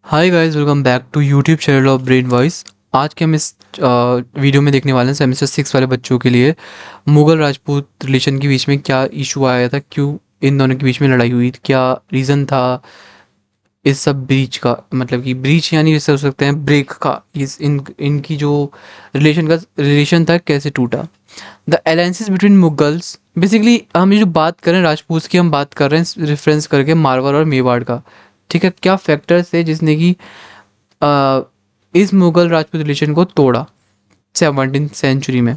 Hi guys, welcome back to YouTube channel of Brain Voice. आज के हम इस वीडियो में देखने वाले हैं सेमेस्टर 6 वाले बच्चों के लिए मुगल राजपूत रिलेशन के बीच में क्या इशू आया था, क्यों इन दोनों के बीच में लड़ाई हुई थी, क्या रीज़न था इस सब ब्रीच का। मतलब कि ब्रीच यानी जैसे हो सकते हैं ब्रेक का, इस इनकी जो रिलेशन था कैसे टूटा। The alliances between Mughals, basically हम ये जो बात कर रहे हैं राजपूत की, हम बात कर रहे हैं रेफरेंस करके मारवाड़ और मेवाड़ का। ठीक है, क्या फैक्टर्स थे जिसने कि अ, इस मुगल राजपूत रिलेशन को तोड़ा 17th सेंचुरी में।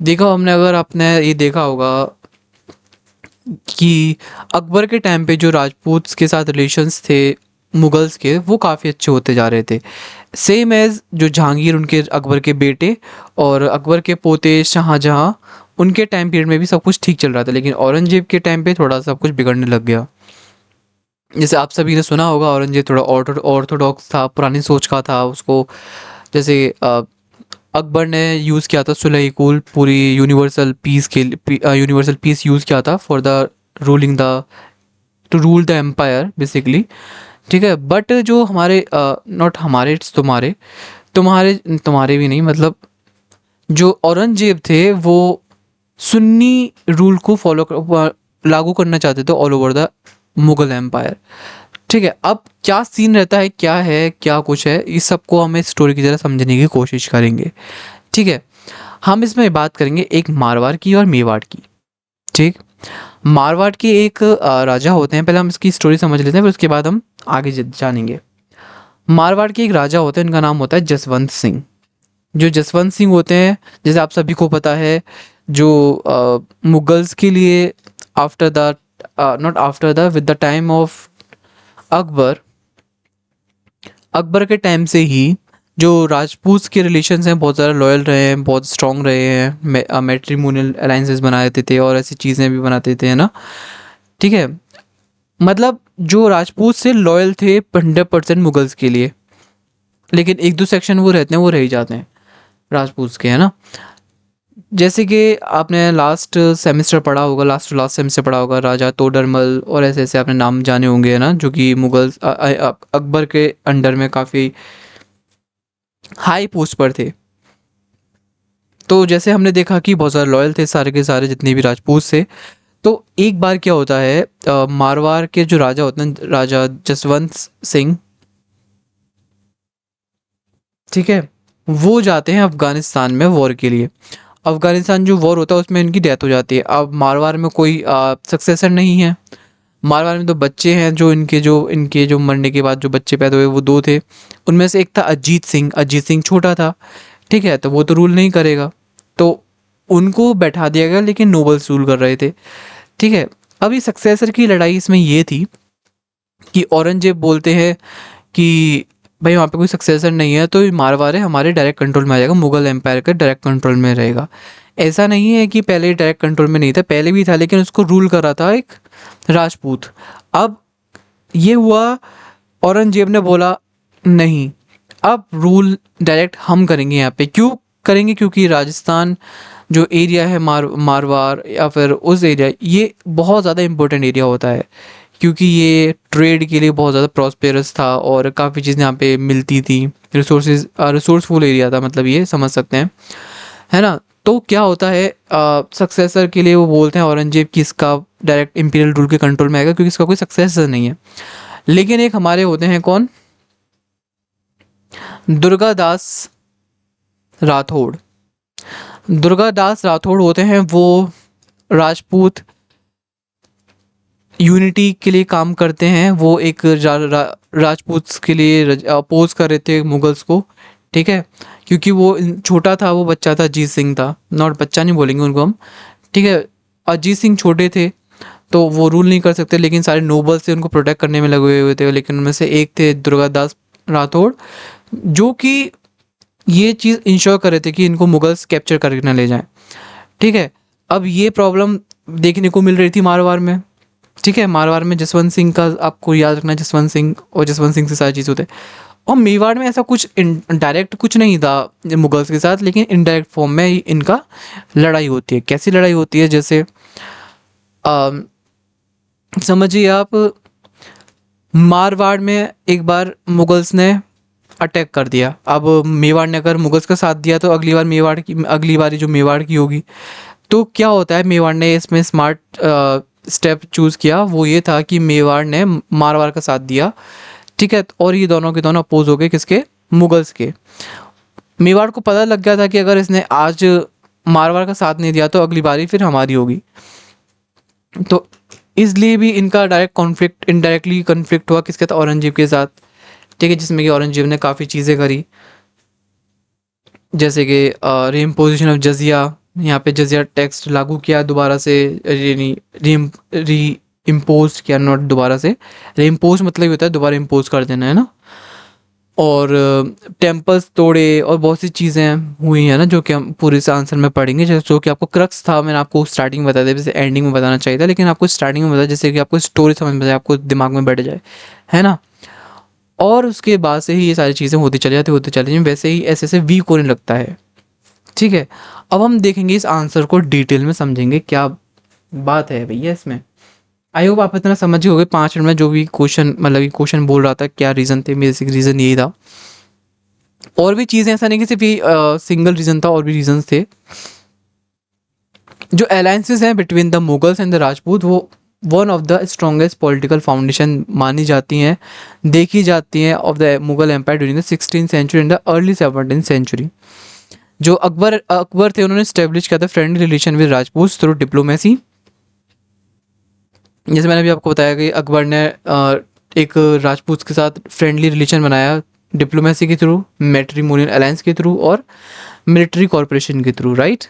देखा हमने, अगर आपने ये देखा होगा कि अकबर के टाइम पे जो राजपूत के साथ रिलेशंस थे मुगल्स के, वो काफ़ी अच्छे होते जा रहे थे। सेम एज जो जहांगीर, उनके अकबर के बेटे, और अकबर के पोते शाहजहां, उनके टाइम पीरियड में भी सब कुछ ठीक चल रहा था, लेकिन औरंगजेब के टाइम पे थोड़ा सब कुछ बिगड़ने लग गया। जैसे आप सभी ने सुना होगा, औरंगजेब थोड़ा ऑर्थोडॉक्स था, पुरानी सोच का था उसको। जैसे अकबर ने यूज़ किया था सुलह कुल, पूरी यूनिवर्सल पीस यूज़ किया था for the ruling the to rule the empire basically. ठीक है, बट जो हमारे नॉट हमारे, इट्स तुम्हारे तुम्हारे तुम्हारे भी नहीं, मतलब जो औरंगजेब थे वो सुन्नी रूल को लागू करना चाहते थे all over the Mughal empire. ठीक है, अब क्या सीन रहता है क्या कुछ है, इस सबको हम इस स्टोरी की तरह समझने की कोशिश करेंगे। ठीक है, हम इसमें बात करेंगे एक मारवाड़ की और मेवाड़ की। ठीक, मारवाड़ के एक राजा होते हैं, पहले हम इसकी स्टोरी समझ लेते हैं, फिर उसके बाद हम आगे जानेंगे। मारवाड़ के एक राजा होते हैं, उनका नाम होता है जसवंत सिंह। जो जसवंत सिंह होते हैं, जैसे आप सभी को पता है, जो मुगल्स के लिए after the not after the with the time of Akbar, Akbar के टाइम से ही जो राजपूत के रिलेशंस हैं बहुत ज़्यादा लॉयल रहे हैं, बहुत स्ट्रॉन्ग रहे हैं। मैट्रिमोनियल अलाइंसेस बनाए देते थे और ऐसी चीज़ें भी बनाते थे, है ना। ठीक है, मतलब जो राजपूत से लॉयल थे 100% मुगल्स के लिए, लेकिन एक दो सेक्शन वो रहते हैं, वो रह ही जाते हैं राजपूत के, है ना। जैसे कि आपने लास्ट सेमेस्टर पढ़ा होगा, लास्ट टू लास्ट सेमेस्टर पढ़ा होगा, राजा तोडरमल और ऐसे ऐसे आपने नाम जाने होंगे, है ना, जो कि मुगल्स अकबर के अंडर में काफ़ी हाई पोस्ट पर थे। तो जैसे हमने देखा कि बहुत ज़्यादा लॉयल थे सारे के सारे जितने भी राजपूत थे। तो एक बार क्या होता है, मारवाड़ के जो राजा होते हैं, राजा जसवंत सिंह, ठीक है, वो जाते हैं अफगानिस्तान में वॉर के लिए। अफगानिस्तान जो वॉर होता है उसमें इनकी डेथ हो जाती है। अब मारवाड़ में कोई सक्सेसर नहीं है। मारवाड़ में तो बच्चे हैं, जो मरने के बाद जो बच्चे पैदा हुए वो दो थे। उनमें से एक था अजीत सिंह। अजीत सिंह छोटा था, ठीक है, तो वो तो रूल नहीं करेगा, तो उनको बैठा दिया गया, लेकिन नोबल्स रूल कर रहे थे। ठीक है, अब ये सक्सेसर की लड़ाई इसमें ये थी कि औरंगजेब बोलते हैं कि भाई वहाँ पे कोई सक्सेसर नहीं है, तो ये मारवाड़ है हमारे डायरेक्ट कंट्रोल में आ जाएगा, मुगल एम्पायर के डायरेक्ट कंट्रोल में रहेगा। ऐसा नहीं है कि पहले डायरेक्ट कंट्रोल में नहीं था, पहले भी था, लेकिन उसको रूल कर रहा था एक राजपूत। अब ये हुआ, औरंगजेब ने बोला नहीं, अब रूल डायरेक्ट हम करेंगे यहाँ पे। क्यों करेंगे? क्योंकि राजस्थान जो एरिया है, मारवाड़ या फिर उस एरिया, ये बहुत ज़्यादा इम्पोर्टेंट एरिया होता है, क्योंकि ये ट्रेड के लिए बहुत ज़्यादा प्रॉस्पेरस था और काफ़ी चीज़ें यहाँ पे मिलती थी। रिसोर्सफुल एरिया था, मतलब ये समझ सकते हैं, है ना। तो क्या होता है, सक्सेसर के लिए वो बोलते हैं औरंगजेब कि इसका डायरेक्ट इंपीरियल रूल के कंट्रोल में आएगा, क्योंकि इसका कोई सक्सेसर नहीं है। लेकिन एक हमारे होते हैं कौन, दुर्गादास राठौड़। दुर्गादास राठौड़ होते हैं वो राजपूत यूनिटी के लिए काम करते हैं। वो एक राजपूत के लिए अपोज कर रहे थे मुगल्स को। ठीक है, क्योंकि वो छोटा था, वो बच्चा था, अजीत सिंह था, नॉट बच्चा नहीं बोलेंगे उनको हम। ठीक है, अजीत सिंह छोटे थे तो वो रूल नहीं कर सकते, लेकिन सारे नोबल्स थे उनको प्रोटेक्ट करने में लगे हुए थे। लेकिन उनमें से एक थे दुर्गादास राठौड़, जो कि ये चीज़ इंश्योर कर रहे थे कि इनको मुगल्स कैप्चर करके ना ले जाएं। ठीक है, अब ये प्रॉब्लम देखने को मिल रही थी मारवाड़ में। ठीक है, मारवाड़ में जसवंत सिंह का आपको याद रखना, जसवंत सिंह, और जसवंत सिंह से सारी चीज़ होते हैं। और मेवाड़ में ऐसा कुछ डायरेक्ट कुछ नहीं था मुगल्स के साथ, लेकिन इनडायरेक्ट फॉर्म में ही इनका लड़ाई होती है। कैसी लड़ाई होती है, जैसे समझिए आप, मारवाड़ में एक बार मुगल्स ने अटैक कर दिया। अब मेवाड़ ने अगर मुगल्स का साथ दिया तो अगली बारी जो मेवाड़ की होगी। तो क्या होता है, मेवाड़ ने इसमें स्मार्ट स्टेप चूज़ किया, वो ये था कि मेवाड़ ने मारवाड़ का साथ दिया, ठीक है। और ये दोनों के दोनों अपोज हो गए, किसके? मुगल्स के। मेवाड़ को पता लग गया था कि अगर इसने आज मारवाड़ का साथ नहीं दिया तो अगली बारी फिर हमारी होगी। तो इसलिए भी इनका डायरेक्ट कॉन्फ्लिक्ट, इनडायरेक्टली कॉन्फ्लिक्ट हुआ किसके साथ? औरंगजेब के साथ, ठीक है। जिसमें कि औरंगजेब ने काफ़ी चीज़ें करी, जैसे कि रीइम्पोजिशन ऑफ जजिया, यहाँ पे जजिया टैक्स लागू किया दोबारा से, री इम्पोज किया, नॉट दोबारा से। रीइम्पोज मतलब ये होता है दोबारा इम्पोज कर देना, है ना। और टेम्पल्स तोड़े और बहुत सी चीज़ें हुई हैं ना, जो कि हम पूरे इस आंसर में पढ़ेंगे। जो कि आपको क्रक्स था, मैंने आपको स्टार्टिंग में बता दिया, जैसे एंडिंग में बताना चाहिए था, लेकिन आपको स्टार्टिंग में बताया जैसे कि आपको स्टोरी समझ में जाए, आपको दिमाग में बैठ जाए, है ना। और उसके बाद से ही ये सारी चीज़ें होती चली जाती, वैसे ही ऐसे ऐसे वीक होने लगता है, ठीक है। अब हम देखेंगे इस आंसर को डिटेल में, समझेंगे क्या बात है भैया इसमें। आई होप आप इतना समझ गए 5 मिनट में जो भी क्वेश्चन, मतलब कि क्वेश्चन बोल रहा था, क्या रीज़न थे। बेसिक रीज़न यही था, और भी चीज़ें, ऐसा नहीं कि सिर्फ ये सिंगल रीज़न था, और भी रीजंस थे। जो अलायंसेस हैं between the Mughals and the Rajput, वो one of the strongest political foundation मानी जाती हैं, देखी जाती हैं of the Mughal empire during the 16th century and the early 17th century. जो अकबर थे, उन्होंने स्टेब्लिश किया था friendly relation with Rajput through diplomacy. जैसे मैंने अभी आपको बताया कि अकबर ने एक राजपूत के साथ फ्रेंडली रिलेशन बनाया डिप्लोमेसी के थ्रू, मैट्रिमोनियल अलायंस के थ्रू और मिलिट्री कॉर्पोरेशन के through, right.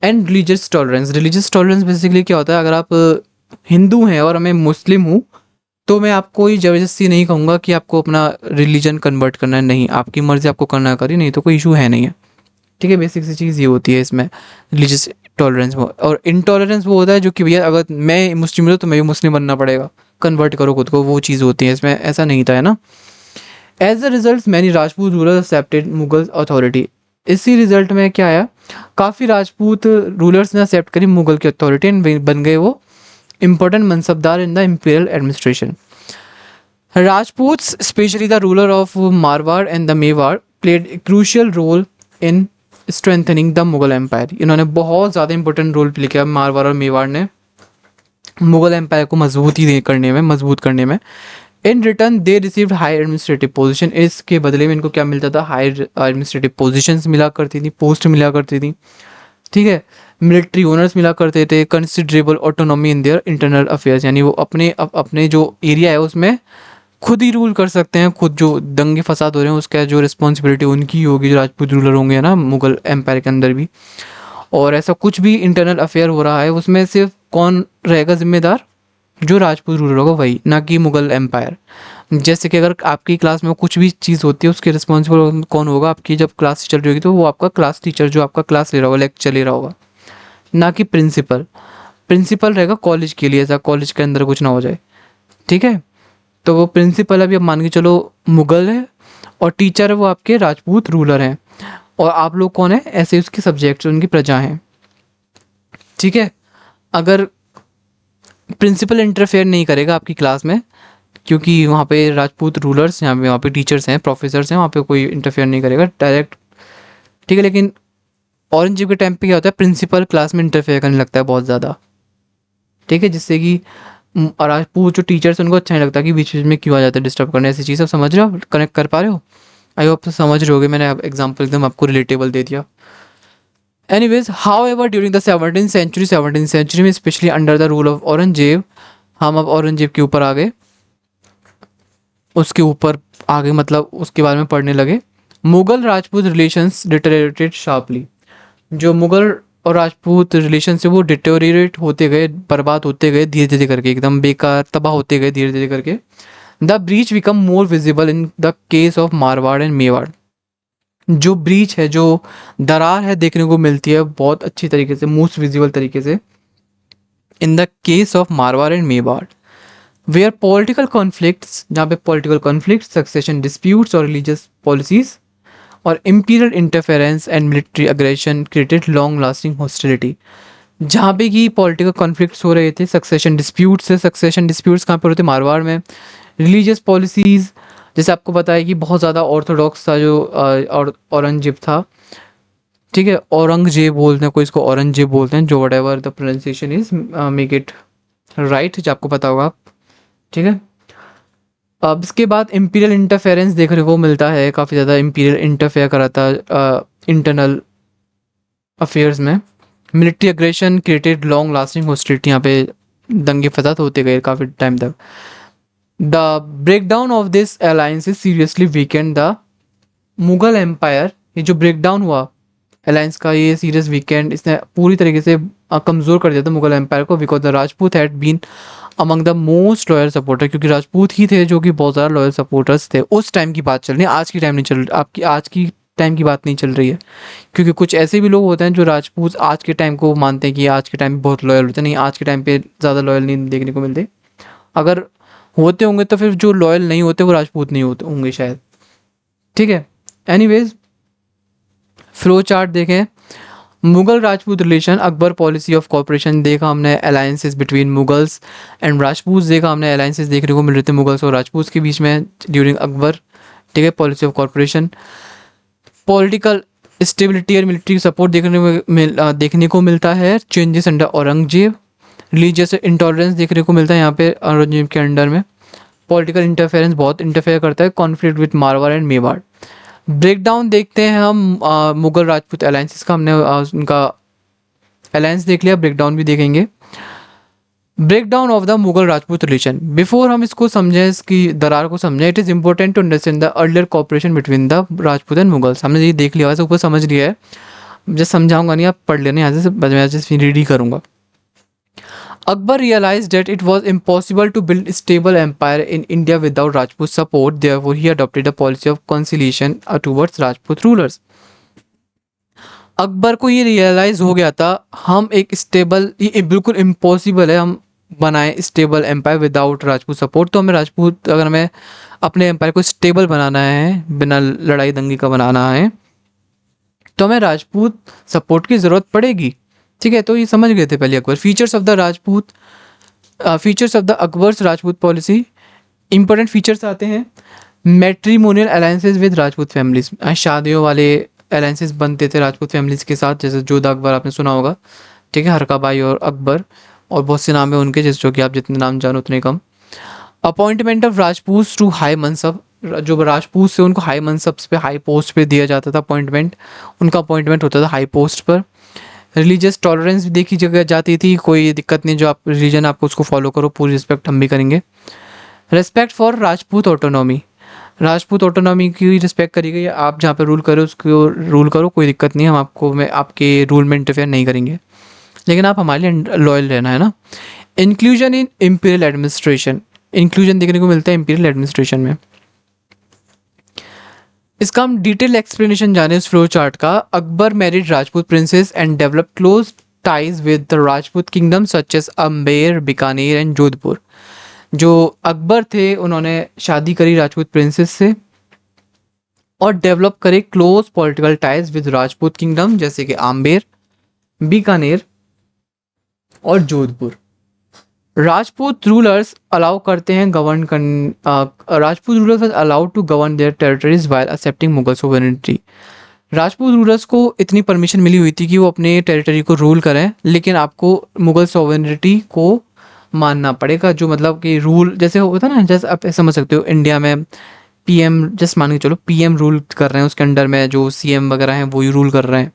And religious tolerance basically क्या होता है, अगर आप हिंदू हैं और मैं मुस्लिम हूँ, तो मैं आपको ये ज़बरदस्ती नहीं कहूँगा कि आपको अपना रिलीजन कन्वर्ट करना है, नहीं, आपकी मर्ज़ी, आपको करना करिए, नहीं तो कोई इशू है नहीं है, ठीक है। बेसिक सी चीज़ ये होती है इसमें रिलीजियस टॉलरेंस। और इनटॉलरेंस वो होता है जो कि भैया अगर मैं मुस्लिम हूँ तो मैं भी मुस्लिम बनना पड़ेगा, कन्वर्ट करो खुद को, वो चीज़ होती है। इसमें ऐसा नहीं था, है ना। As a result many Rajput ruler accepted Mughal authority. इसी रिजल्ट में क्या आया, काफ़ी राजपूत रूलर्स ने एक्सेप्ट करी मुगल की अथॉरिटी एंड बन गए वो important mansabdar in the imperial administration. Rajputs, especially the ruler of Marwar and the Mewar, played a crucial role in strengthening the Mughal empire. इन्होंने बहुत ज़्यादा इंपॉर्टेंट रोल प्ले किया, मारवाड़ और मेवाड़ ने मुगल एम्पायर को मजबूत करने में। In return they received high administrative position. इसके बदले में इनको क्या मिलता था? हाई एडमिनिस्ट्रेटिव पोजीशंस मिला करती थी, पोस्ट मिला करती थी, ठीक है। मिलिट्री ओनर्स मिला करते थे, considerable autonomy in their internal affairs, यानी वो अपने जो एरिया है उसमें खुद ही रूल कर सकते हैं, खुद जो दंगे फसाद हो रहे हैं उसका जो रिस्पॉन्सिबिलिटी उनकी होगी, जो राजपूत रूलर होंगे, है ना, मुगल एम्पायर के अंदर भी। और ऐसा कुछ भी इंटरनल अफेयर हो रहा है उसमें सिर्फ कौन रहेगा जिम्मेदार? जो राजपूत रूलर होगा वही, ना कि मुगल एम्पायर। जैसे कि अगर आपकी क्लास में कुछ भी चीज़ होती है उसके रिस्पॉन्सिबल कौन होगा? आपकी जब क्लास चल रही होगी तो वो आपका क्लास टीचर, जो आपका क्लास ले रहा होगा, लेक्चर ले रहा होगा, ना कि प्रिंसिपल। प्रिंसिपल रहेगा कॉलेज के लिए, ऐसा कॉलेज के अंदर कुछ ना हो जाए, ठीक है। तो वो प्रिंसिपल अभी आप मान के चलो मुगल है, और टीचर है वो आपके राजपूत रूलर हैं, और आप लोग कौन है? ऐसे उसके सब्जेक्ट, उनकी प्रजा हैं, ठीक है। अगर प्रिंसिपल इंटरफेयर नहीं करेगा आपकी क्लास में, क्योंकि वहाँ पे राजपूत रूलर्स, वहाँ पे टीचर्स हैं, प्रोफेसर्स हैं, वहाँ पे कोई इंटरफेयर नहीं करेगा डायरेक्ट, ठीक है। लेकिन औरंगजेब के टाइम पे क्या होता है, प्रिंसिपल क्लास में इंटरफेयर करने लगता है बहुत ज़्यादा, ठीक है, जिससे कि राजपूत जो टीचर्स हैं उनको अच्छा नहीं लगता कि बीच बीच में क्यों आ जाते हैं डिस्टर्ब करने, ऐसी चीज़। आप समझ रहे हो, कनेक्ट कर पा रहे हो? आई होप तो समझ रहे होगे, मैंने एग्जाम्पल एकदम आपको रिलेटेबल दे दिया। Anyways, however during the 17th century में, especially under the rule of Aurangzeb, हम अब औरंगजेब के ऊपर आ गए, उसके ऊपर आगे मतलब उसके बारे में पढ़ने लगे। Mughal Rajput relations deteriorated sharply. जो मुगल और राजपूत रिलेशन से वो डिटेरियोरेट होते गए, बर्बाद होते गए धीरे धीरे करके, एकदम बेकार तबाह होते गए धीरे धीरे करके। The breach become more visible in the case of Marwar and Mewar. जो ब्रीच है, जो दरार है, देखने को मिलती है बहुत अच्छी तरीके से, मोस्ट विजिबल तरीके से, in the case of Marwar and Mewar, where political conflicts, जहाँ पे पॉलिटिकल कॉन्फ्लिक्ट, सक्सेशन डिस्प्यूट्स और रिलीजियस पॉलिसीज और imperial interference and military aggression created long lasting hostility। जहाँ पे कि पॉलिटिकल कॉन्फ्लिक्ट्स हो रहे थे, सक्सेशन डिस्प्यूट्स है। सक्सेशन डिस्प्यूट्स कहाँ पे होते, मारवाड़ में। रिलीजियस पॉलिसीज़, जैसे आपको पता है कि बहुत ज़्यादा ऑर्थोडॉक्स था जो और औरंगजेब था, ठीक है। औरंगजेब बोलते हैं, कोई इसको औरंगजेब बोलते हैं, जो what ever the pronunciation is, make it right, जो आपको पता होगा आप, ठीक है। अब इसके बाद इम्पीरियल इंटरफेरेंस देखने को मिलता है, काफ़ी ज़्यादा इम्पीरियल इंटरफेयर करा था इंटरनल अफेयर्स में। Military aggression created long lasting hostility, यहाँ पे दंगे फसाद होते गए काफ़ी टाइम तक। The breakdown of this alliance seriously weakened the Mughal empire. ये जो ब्रेकडाउन हुआ अलायंस का, ये सीरियस वीकेंड, इसने पूरी तरीके से कमज़ोर कर दिया था मुगल एम्पायर को, because the Rajput had been among the most loyal supporter, क्योंकि राजपूत ही थे जो कि बहुत ज़्यादा लॉयल सपोर्टर्स थे। उस टाइम की बात चल रही है, आज की टाइम नहीं चल, आपकी आज की टाइम की बात नहीं चल रही है। क्योंकि कुछ ऐसे भी लोग होते हैं जो राजपूत आज के टाइम को मानते हैं कि आज के टाइम पे बहुत लॉयल होते हैं, नहीं, आज के टाइम पे ज़्यादा लॉयल नहीं देखने को मिलते। अगर होते होंगे तो फिर जो लॉयल नहीं होते वो राजपूत नहीं होते होंगे शायद, ठीक है। एनीवेज, फ्लो चार्ट देखें। Mughal Rajput relation, Akbar policy of corporation देखा हमने, alliances between Mughals and Rajput देखा हमने, अलायंसेस देखने को मिल रहे थे मुगल्स और राजपूत के बीच में ड्यूरिंग अकबर, ठीक है। Policy of corporation, political stability और मिलिट्री सपोर्ट देखने को मिलता है, changes under Aurangzeb. Religious intolerance देखने को मिलता है यहाँ पे औरंगजेब के अंडर में। पॉलिटिकल इंटरफेरेंस बहुत इंटरफेयर करता है, conflict with Marwar and Mewar. Breakdown देखते हैं हम मुगल राजपूत अलायंसेस का, हमने उनका अलायंस देख लिया, ब्रेकडाउन भी देखेंगे। Breakdown of the Mughal Rajput relation, before हम इसको समझें, इसकी दरार को समझें, it is important to understand the earlier cooperation between the Rajput and Mughals. हमने ये देख लिया, वैसे ऊपर समझ लिया है, जस्ट समझाऊंगा नहीं, आप पढ़ लेना यहाँ से, मैं जस्ट रीड ही करूँगा। Akbar realized that it was impossible to build a stable empire in India without Rajput support. Therefore, he adopted a policy of conciliation towards Rajput rulers. Akbar को ये रियलाइज़ हो गया था, हम एक स्टेबल, ये बिल्कुल इम्पॉसिबल है हम बनाएं stable empire without Rajput support. तो हमें राजपूत, अगर हमें अपने एम्पायर को स्टेबल बनाना है, बिना लड़ाई दंगे का बनाना है, तो हमें राजपूत सपोर्ट की ज़रूरत पड़ेगी, ठीक है। तो ये समझ गए थे पहले Akbar. Features of the Rajput, features of the Akbar's Rajput policy, important features आते हैं। Matrimonial alliances with Rajput families, शादियों वाले अलायंसेस बनते थे राजपूत फैमिलीज के साथ, जैसे जोधा अकबर आपने सुना होगा, ठीक है, हरका बाई और अकबर, और बहुत से नाम है उनके, जैसे जो कि आप जितने नाम जानो उतने कम। Appointment of Rajput to high mansab, जो राजपूत से उनको हाई मनसब्स पे, हाई पोस्ट पे दिया जाता था अपॉइंटमेंट, उनका अपॉइंटमेंट होता था हाई पोस्ट पर। रिलीजियस टॉलरेंस भी देखी जगह जाती थी, कोई दिक्कत नहीं, जो आप रिलीजन आपको उसको फॉलो करो, पूरी रिस्पेक्ट हम भी करेंगे। Respect for Rajput autonomy, Rajput autonomy की रिस्पेक्ट करी गई, आप जहाँ पे रूल करो उसको रूल करो, कोई दिक्कत नहीं, हम आपको मैं आपके रूल में इंटरफेयर नहीं करेंगे, लेकिन आप हमारे लिए लॉयल रहना है ना। Inclusion in imperial administration, inclusion देखने को मिलता है इम्पीरियल एडमिनिस्ट्रेशन में। इसका हम डिटेल एक्सप्लेनेशन जाने इस फ्लो चार्ट का। Akbar married Rajput princess and develop close ties with the Rajput kingdom such as Amber, Bikaner and Jodhpur. जो अकबर थे उन्होंने शादी करी राजपूत प्रिंसेस से और डेवलप करे close political ties with Rajput kingdom, जैसे कि आम्बेर, बीकानेर और जोधपुर। राजपूत रूलर्स अलाउ करते हैं govern Rajput rulers allowed to govern their territories while accepting Mughal sovereignty. Rajput rulers को इतनी परमिशन मिली हुई थी कि वो अपने टेरिटरी को रूल करें, लेकिन आपको मुगल सोवरेनिटी को मानना पड़ेगा, जो मतलब कि रूल जैसे होता है ना, जैसे आप समझ सकते हो इंडिया में पीएम, जस्ट मान के चलो पीएम रूल कर रहे हैं, उसके अंडर में जो सीएम वगैरह हैं वही रूल कर रहे हैं,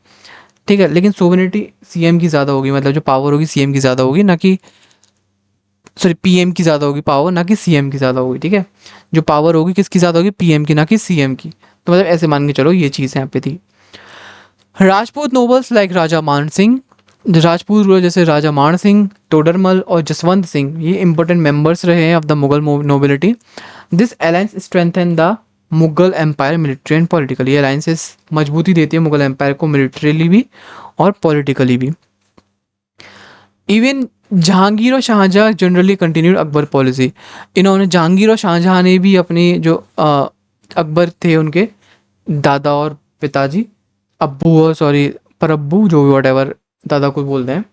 ठीक है, लेकिन सोवरेनिटी सीएम की ज़्यादा होगी, मतलब जो पावर होगी सीएम की ज़्यादा होगी, ना कि सॉरी पीएम की ज़्यादा होगी पावर, ना कि सीएम की ज़्यादा होगी, ठीक है। जो पावर होगी किसकी ज़्यादा होगी, पीएम की, ना कि सीएम की। तो मतलब ऐसे मान के चलो ये चीज़ यहाँ पे थी। राजपूत नोबल्स लाइक राजा मान सिंह, राजपूत रूलर जैसे राजा मान सिंह, टोडरमल और जसवंत सिंह, ये इंपॉर्टेंट मेंबर्स रहे हैं of the Mughal nobility. This alliance strengthen the Mughal empire military and politically, ये अलायंसेस मजबूती देती है मुगल एम्पायर को मिलिट्रीली भी और पॉलिटिकली भी। इवन जहांगीर और Shahjahan generally continued Akbar policy, इन्होंने जहांगीर और शाहजहाँ ने भी अपने जो अकबर थे उनके दादा और पिताजी, अब्बू और सॉरी पर अब्बू, जो भी वट एवर दादा को बोलते हैं,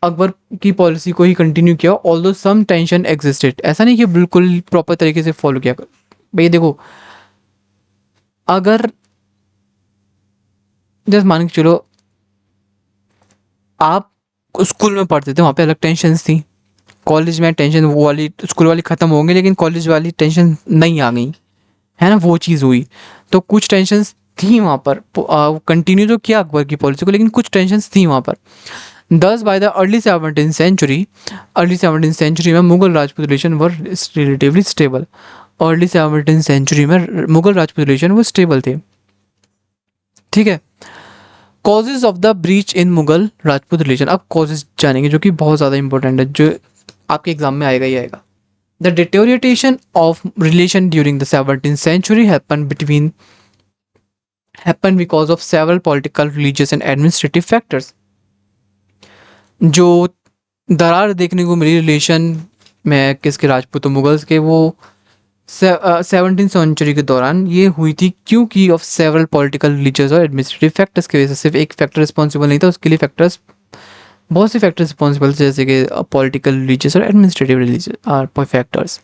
अकबर की पॉलिसी को ही कंटिन्यू किया, ऑल्दो सम टेंशन एग्जिस्टेड। ऐसा नहीं कि बिल्कुल प्रॉपर तरीके से फॉलो किया। भाई देखो, अगर जैसे मान के चलो आप स्कूल में पढ़ते थे, वहाँ पे अलग टेंशन्स थी। कॉलेज में टेंशन वो वाली स्कूल वाली ख़त्म होंगी, लेकिन कॉलेज वाली टेंशन नहीं आ गई, है ना, वो चीज़ हुई। तो कुछ टेंशन्स थी वहाँ पर, कंटिन्यू तो किया अकबर की पॉलिसी को, लेकिन कुछ टेंशन्स थी वहाँ पर। दस by the early 17th century में Mughal Rajput relation were relatively stable. Early 17th century में मुगल राजपूत रिलेशन वो स्टेबल थे। ठीक है, causes of the breach in Mughal Rajput relation. अब कॉजेज जानेंगे जो कि बहुत ज़्यादा इंपॉर्टेंट है, जो आपके एग्जाम में आएगा ही आएगा। The deterioration of relation during the 17th century happened because of several political, religious and administrative factors। जो दरार देखने को मिली रिलेशन में किसके, राजपूत मुगल्स के, वो 17th सेंचुरी के दौरान ये हुई थी क्योंकि ऑफ सेवरल पॉलिटिकल, रिलीजियस और एडमिनिस्ट्रेटिव फैक्टर्स की वजह से। सिर्फ एक फैक्टर रिस्पॉन्सिबल नहीं था, उसके लिए फैक्टर्स, बहुत से फैक्टर्स रिस्पॉन्सिबल थे, जैसे कि पॉलिटिकल, रिलीजियस और administrative factors.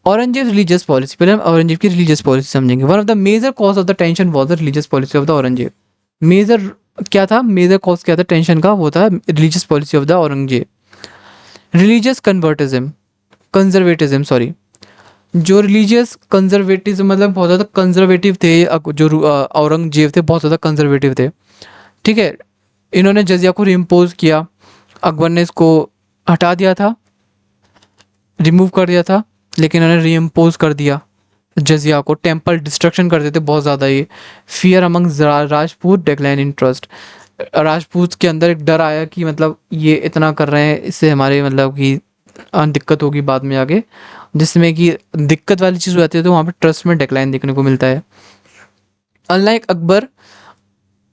Aurangzeb religious policy, पहले हम औरंगजेब की रिलीजियस पॉलिसी समझेंगे। One of the major cause of the tension was the religious policy of the Aurangzeb. Major क्या था, मेजर कॉज क्या था टेंशन का, वो था religious policy of the Aurangzeb. Religious conservatism sorry, जो रिलीजियस कंजर्वेटिज्म मतलब बहुत ज़्यादा कंजर्वेटिव थे, जो औरंगजेब थे बहुत ज़्यादा कंजर्वेटिव थे। ठीक है, इन्होंने जजिया को रिइम्पोज किया, अकबर ने इसको हटा दिया था, रिमूव कर दिया था, लेकिन इन्होंने रीइम्पोज कर दिया जजिया को। टेम्पल डिस्ट्रक्शन करते थे बहुत ज़्यादा ये। Fear among Rajput, decline in trust. Rajput के अंदर एक डर आया कि मतलब ये इतना कर रहे हैं, इससे हमारे मतलब कि दिक्कत होगी बाद में आगे, जिसमें कि दिक्कत वाली चीज़ हो जाती है, तो वहाँ पे ट्रस्ट में डिक्लाइन देखने को मिलता है। अनलाइक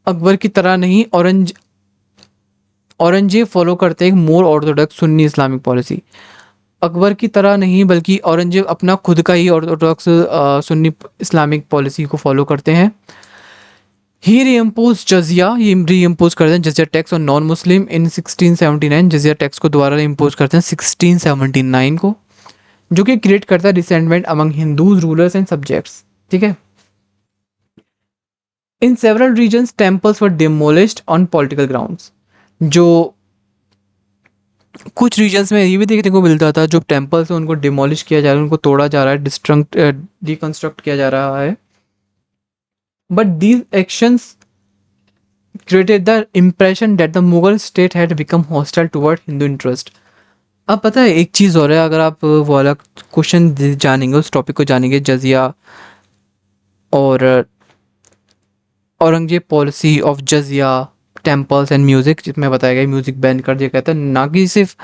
अकबर की तरह नहीं, औरंगजेब फॉलो करते हैं एक more orthodox Sunni Islamic policy. Akbar की तरह नहीं, बल्कि औरंगजेब अपना खुद का ही ऑर्थोडॉक्स सुन्नी इस्लामिक पॉलिसी को फॉलो करते हैं। ही रीइम्पोज जजिया, ये रीइम्पोज करते हैं jizya tax on non Muslim in 1679। Jizya tax को दोबारा रीइम्पोज करते हैं 1679 को, जो कि क्रिएट करता है resentment among Hindus, rulers and subjects. ठीक है, in several reasons temples were demolished on political grounds. जो कुछ रीजन्स में ये भी देखने को मिलता था, जो टेम्पल्स हैं उनको डिमोलिश किया जा रहा है, उनको तोड़ा जा रहा है, डिकंस्ट्रक्ट किया जा रहा है। But these actions created the impression that the Mughal state had become hostile toward Hindu interest। अब पता है एक चीज़ और है, अगर आप वो वाला क्वेश्चन जानेंगे, उस टॉपिक को जानेंगे, जजिया और Aurangzeb policy of jizya, temples and music, जिसमें बताया गया म्यूज़िक बैन कर दिया कहता है, ना कि सिर्फ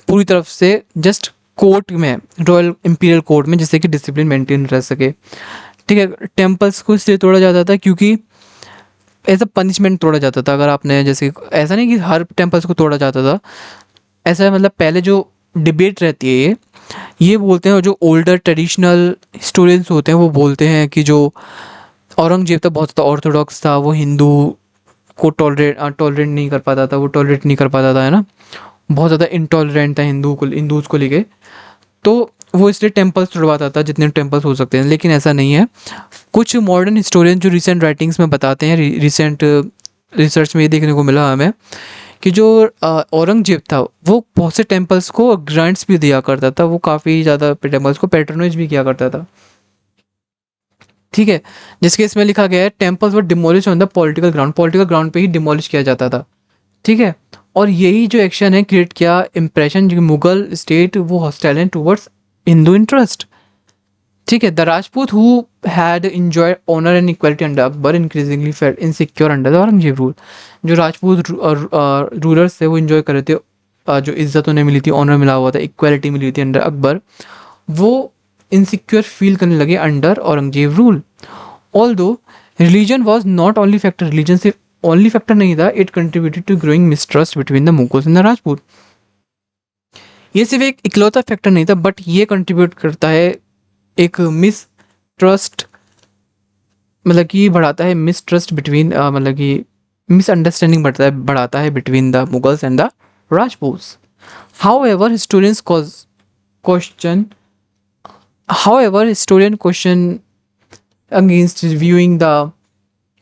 पूरी तरफ से जस्ट कोर्ट में, रॉयल इंपीरियल कोर्ट में, जिससे कि डिसिप्लिन मेंटेन रह सके। ठीक है, टेम्पल्स को इसलिए तोड़ा जाता था क्योंकि एज अ पनिशमेंट तोड़ा जाता था। अगर आपने जैसे, ऐसा नहीं कि हर टेम्पल्स को तोड़ा जाता था, ऐसा मतलब पहले जो डिबेट रहती है ये बोलते हैं, जो ओल्डर ट्रेडिशनल हिस्टोरियंस होते हैं वो बोलते हैं कि जो औरंगजेब था बहुत ज़्यादा ऑर्थोडॉक्स था, वो हिंदू को टॉलरेट नहीं कर पाता था, वो टॉलरेट नहीं कर पाता था, है ना, बहुत ज़्यादा इंटॉलरेंट था हिंदूज़ को लेके, तो वो इसलिए टेम्पल्स तोड़वाता था जितने टेम्पल्स हो सकते हैं। लेकिन ऐसा नहीं है। कुछ मॉडर्न हिस्टोरियन जो रिसेंट राइटिंग्स में बताते हैं, रिसेंट रिसर्च में ये देखने को मिला हमें कि जो औरंगजेब था वो बहुत से टेम्पल्स को ग्रांट्स भी दिया करता था, वो काफ़ी ज़्यादा टेम्पल्स को पैट्रोनेज भी किया करता था। ठीक है, जिसके इसमें लिखा गया है temples were demolish on the political ground पे ही डिमोलिश किया जाता था। ठीक है, और यही जो एक्शन है क्रिएट किया इंप्रेशन, जो मुगल स्टेट वो हॉस्टाइल है टुवर्ड्स हिंदू इंटरेस्ट। ठीक है, the Rajput who had enjoyed honour and equality under Akbar increasingly felt insecure under the Aurangzeb rule. जो राजपूत रूलर्स थे वो एंजॉय कर रहे थे, जो इज्जत उन्हें मिली थी, ऑनर मिला हुआ था, इक्वालिटी मिली थी अंडर अकबर, वो इनसिक्योर फील करने लगे under Aurangzeb rule. Although religion was not only factor, religion सिर्फ ओनली फैक्टर नहीं था, it contributed to growing mistrust between the Mughals and the Rajput. ये सिर्फ एक इकलौता फैक्टर नहीं था, बट ये कंट्रीब्यूट करता है एक मिसट्रस्ट, मतलब कि बढ़ाता है मिसट्रस्ट बिटवीन, मतलब कि मिसअंडरस्टैंडिंग बढ़ाता है between the Mughals and the Rajputs. However, question historian question against viewing the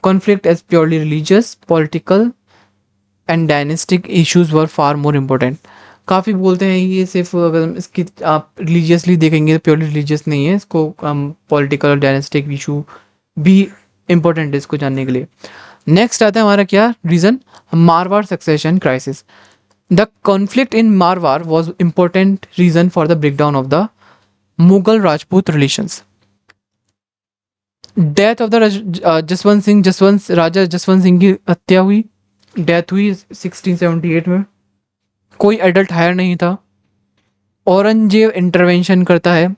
conflict as purely religious, political and dynastic issues were far more important. काफ़ी बोलते हैं ये सिर्फ अगर हम इसकी आप रिलीजियसली देखेंगे तो प्योरली रिलीजियस नहीं है, इसको हम पॉलिटिकल और डायनेस्टिक इशू भी इम्पोर्टेंट है इसको जानने के लिए. नेक्स्ट आता है हमारा क्या reason, Marwar succession crisis. The conflict in Marwar was important reason for the breakdown of the Mughal Rajput relations. Death of the raja Jaswant Singh की हत्या हुई, डेथ हुई 1678 में. कोई एडल्ट हायर नहीं था. औरंगजेब इंटरवेंशन करता है,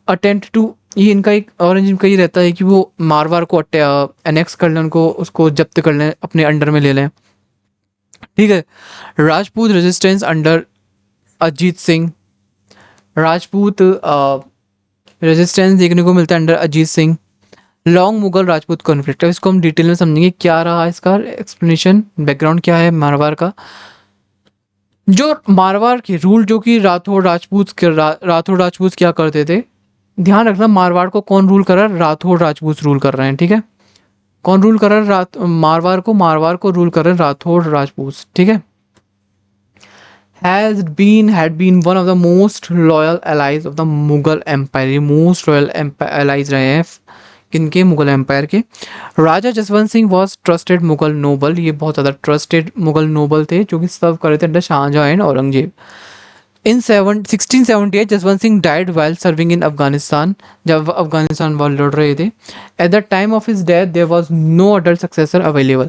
अटेम्प्ट टू, ये इनका एक औरंगजेब का ही रहता है कि वो मारवाड़ को एनेक्स कर लें, उनको उसको जब्त कर लें, अपने अंडर में ले लें. ठीक है. Rajput resistance under Ajit Singh. Rajput resistance देखने को मिलता है under Ajit Singh. Long Mughal Rajput conflict. अब इसको हम डिटेल में समझेंगे क्या रहा इसका एक्सप्लेनेशन, बैकग्राउंड क्या है मारवाड़ का. जो मारवाड़ के रूल, जो कि राठौड़ राजपूत क्या करते थे, ध्यान रखना मारवाड़ को कौन रूल कर रहा है, राठौड़ राजपूत रूल कर रहे हैं. ठीक है. कौन रूल कर रहा है मारवाड़ को रूल कर रहे हैं राठौड़ राजपूत. ठीक है. had been one of the most loyal allies of the Mughal empire. Most loyal allies रहे हैं किनके, मुगल एम्पायर के. Raja Jaswant Singh was trusted Mughal noble. ये बहुत ज़्यादा ट्रस्टेड मुगल नोबल थे जो कि सर्व कर रहे थे under Shahjahan and Aurangzeb. In 1678 Jaswant Singh died while serving in Afghanistan. जब अफगानिस्तान वाल लड़ रहे थे. At the time of his death there was no adult successor available.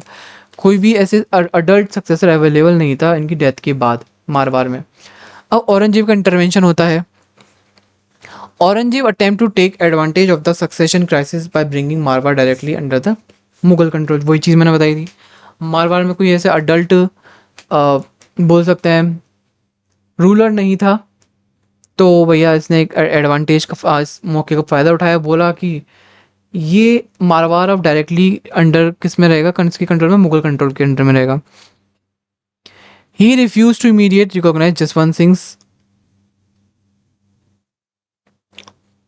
कोई भी ऐसे अडल्ट सक्सेसर अवेलेबल नहीं था इनकी डेथ के बाद मारवाड़ में. अब औरंगजेब का इंटरवेंशन होता है. Aurangzeb attempt to take advantage of the succession crisis by bringing Marwar directly under the Mughal control. वही चीज़ मैंने बताई थी, मारवाड़ में कोई ऐसे अडल्ट बोल सकते हैं रूलर नहीं था, तो भैया इसने एक एडवांटेज का इस मौके का फ़ायदा उठाया. बोला कि ये मारवाड़ अब डायरेक्टली अंडर किस में रहेगा, किसके कंट्रोल में, मुगल कंट्रोल के अंडर में रहेगा. He refused to immediately recognize Jaswant Singh's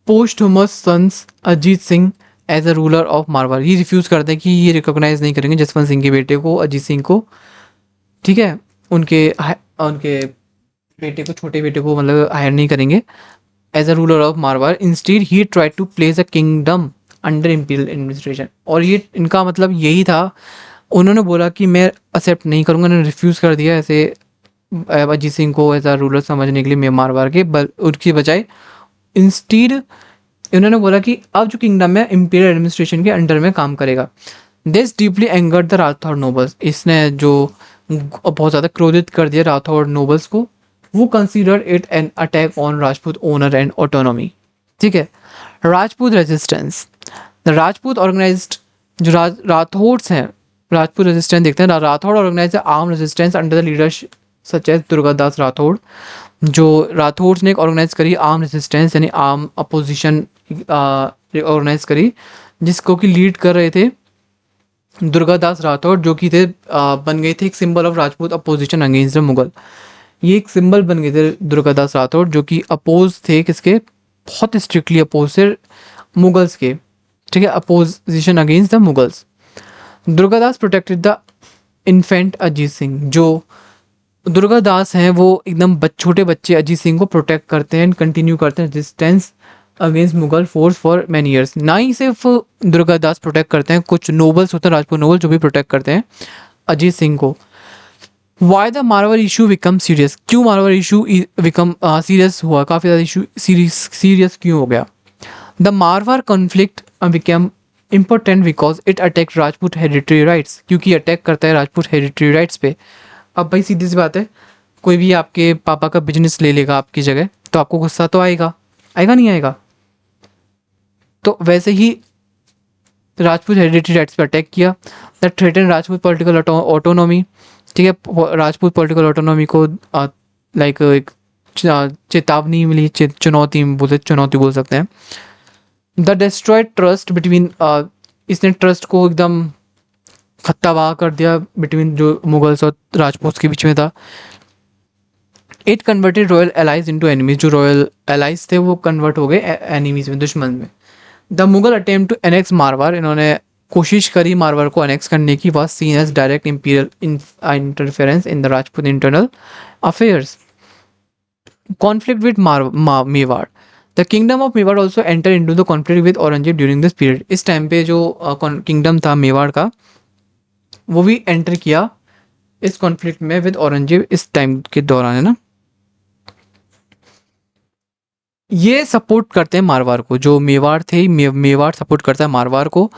posthumous sons Ajit Singh as a ruler of Marwar. ये रिफ्यूज़ करते हैं कि ये रिकॉग्नाइज नहीं करेंगे जसवंत सिंह के बेटे को, अजीत सिंह को. ठीक है. उनके बेटे को, छोटे बेटे को मतलब हायर नहीं करेंगे as a ruler of Marwar. Instead he try to place a kingdom under imperial administration. और ये इनका मतलब यही था, उन्होंने बोला कि मैं एक्सेप्ट नहीं करूँगा, उन्होंने रिफ्यूज़ कर दिया ऐसे अजीत सिंह को एज अ रूलर समझने के लिए मैं मारवाड़ के. उसकी बजाय इंस्टीड इन्होंने बोला कि अब जो किंगडम है इंपीरियल एडमिनिस्ट्रेशन के अंडर में काम करेगा. This deeply angered the Rathore nobles. इसने जो बहुत ज़्यादा क्रोधित कर दिया राठौड़ नोबल्स को. वो considered it an attack on Rajput honour and autonomy. ठीक है. Rajput resistance. The Rajput organized, जो राठौड़्स हैं, राजपूत रेजिस्टेंस देखते हैं. Rathore organize arm resistance under the leadership such as Durgadas Rathore. जो राठौड़ ने एक ऑर्गेनाइज करी आर्म रेजिस्टेंस, यानी आर्म अपोजिशन ऑर्गेनाइज करी, जिसको कि लीड कर रहे थे दुर्गादास राठौड़, जो कि थे बन गए थे एक symbol of Rajput opposition against the Mughal. ये एक सिंबल बन गए थे दुर्गादास राठौड़, जो कि अपोज थे किसके, बहुत स्ट्रिक्टली अपोज थे मुगल्स के. ठीक है. Opposition against the Mughals. Durgadas protected the infant Ajit Singh. जो दुर्गादास हैं वो एकदम छोटे बच्चे अजीत सिंह को प्रोटेक्ट करते हैं, कंटिन्यू करते हैं resistance against Mughal force for many years. ना ही सिर्फ दुर्गादास प्रोटेक्ट करते हैं, कुछ नोबल्स होते हैं राजपूत नोबल जो भी प्रोटेक्ट करते हैं अजीत सिंह को. Why the Marwar issue become serious. क्यों मारवाड़ इशू बिकम सीरियस हुआ, काफ़ी ज़्यादा इशू सीरियस क्यों हो गया. The Marwar conflict become important because it attack Rajput hereditary rights. क्योंकि अटैक करता है राजपूत हेरिटरी राइट्स पे. अब भाई सीधी सी बात है, कोई भी आपके पापा का बिजनेस ले लेगा आपकी जगह, तो आपको गुस्सा तो आएगा, आएगा नहीं आएगा. तो वैसे ही राजपूत हेरिटरी राइट्स पे अटैक किया. The threaten Rajput political autonomy. ठीक है. राजपूत पॉलिटिकल ऑटोनॉमी को लाइक एक चेतावनी मिली, चुनौती बोल सकते हैं. The destroyed trust between. इसने ट्रस्ट को एकदम खत्तावाह कर दिया बिटवीन जो मुगल्स और राजपूत के बीच में था. It converted royal allies into enemies, जो रॉयल एलाइज थे वो कन्वर्ट हो गए एनिमीज में, दुश्मन में। The Mughal attempt to annex Marwar, इन्होंने कोशिश करी मारवार को अनेक्स करने की, was seen as direct imperial interference in the Rajput internal affairs. Conflict with Mewar, the kingdom of Mewar also enter into the conflict with Aurangzeb during this period. इस टाइम पे जो किंगडम था मेवाड़ का, वो भी एंटर किया इस कॉन्फ्लिक्ट में विद औरंगजेब इस टाइम के दौरान, है ना। ये सपोर्ट करते हैं मारवाड़ को, जो मेवाड़ थे, मेवाड़ सपोर्ट करता है मारवाड़ को।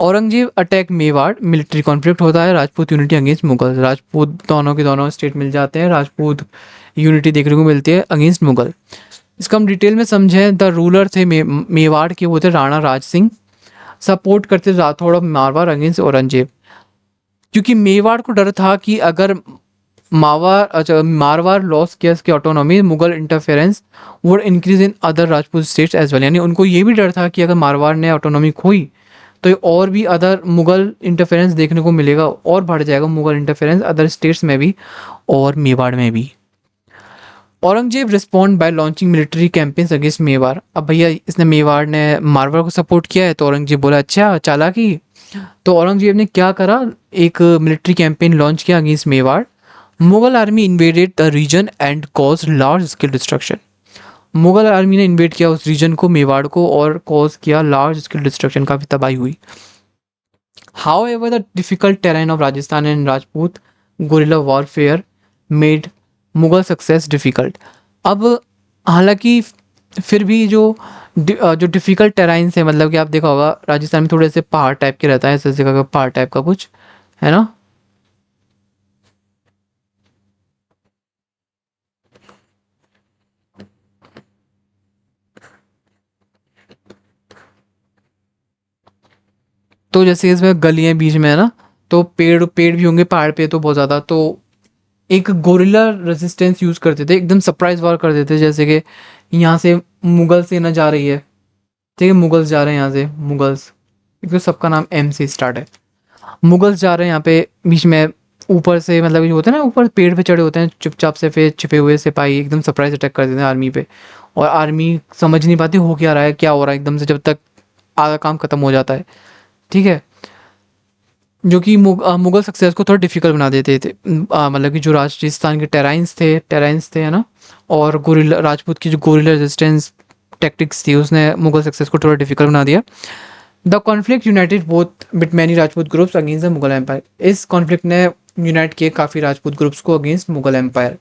Aurangzeb attack Mewar, military conflict होता है, राजपूत यूनिटी अगेंस्ट मुगल, राजपूत दोनों के दोनों स्टेट मिल जाते हैं, राजपूत यूनिटी देखने को मिलती है अगेंस्ट मुगल। इसका हम डिटेल में समझें, द रूलर थे मेवाड़ के, वो थे राणा राज सिंह, सपोर्ट करते राठौड़ ऑफ मारवाड़ अगेंस्ट औरंगजेब। क्योंकि मेवाड़ को डर था कि अगर मारवाड़ लॉस किया इसकी autonomy, Mughal interference would increase in other Rajput states as well, यानी उनको ये भी डर था कि अगर मारवाड़ ने ऑटोनॉमी खोई तो और भी अदर मुगल इंटरफेरेंस देखने को मिलेगा, और बढ़ जाएगा मुगल इंटरफेरेंस अदर स्टेट्स में भी और मेवाड़ में भी। Aurangzeb respond bye launching military campaigns against Mewar. अब भैया इसने मेवाड़ ने मारवाड़ को सपोर्ट किया है, तो औरंगजेब बोला अच्छा चालाकी। तो औरंगजेब ने क्या करा, एक मिलिट्री कैंपेन लॉन्च किया against Mewar. Mughal army invaded the region and cause large scale destruction. Mughal army ने इन्वेड किया उस रीजन को, मेवाड़ को, और कॉज किया लार्ज स्केल डिस्ट्रक्शन, काफ़ी तबाही हुई। How ever the difficult terrain of Rajasthan and Rajput guerrilla warfare made Mughal success difficult. अब हालांकि फिर भी जो डिफ़िकल्ट टेराइन्स है, मतलब कि आप देखा होगा राजस्थान में थोड़े से पहाड़ टाइप के रहता है, ऐसे जगह का पहाड़ टाइप का कुछ, है ना। तो जैसे इसमें गलियाँ बीच में है ना, तो पेड़ पेड़ भी होंगे पहाड़ पे तो बहुत ज़्यादा, तो एक गोरिल्ला रेजिस्टेंस यूज़ करते थे, एकदम सरप्राइज वार कर देते थे, जैसे कि यहाँ से मुगल सेना जा रही है, ठीक है, मुगल्स जा रहे हैं यहाँ से, मुगल्स, एक तो सबका नाम एम से स्टार्ट है, मुगल्स जा रहे हैं यहाँ पे बीच में, ऊपर से, मतलब ये होता है ना, ऊपर पेड़ पे चढ़े होते हैं चुपचाप से, फिर छिपे हुए सिपाही एकदम सरप्राइज अटैक कर देते हैं आर्मी पे, और आर्मी समझ नहीं पाती हो क्या रहा है, क्या हो रहा है एकदम से, जब तक आधा काम खत्म हो जाता है, ठीक है। जो कि मुगल सक्सेस को थोड़ा डिफिकल्ट बना देते थे, मतलब कि जो राजस्थान के टेराइंस थे, है ना, और गोरिल्ला राजपूत की जो गोरिल्ला रेजिस्टेंस टैक्टिक्स थी, उसने मुगल सक्सेस को थोड़ा डिफिकल्ट बना दिया। The conflict united both bit many Rajput groups against the Mughal empire. इस कॉन्फ्लिक्ट ने यूनाइट किए काफ़ी राजपूत ग्रुप्स को against Mughal empire.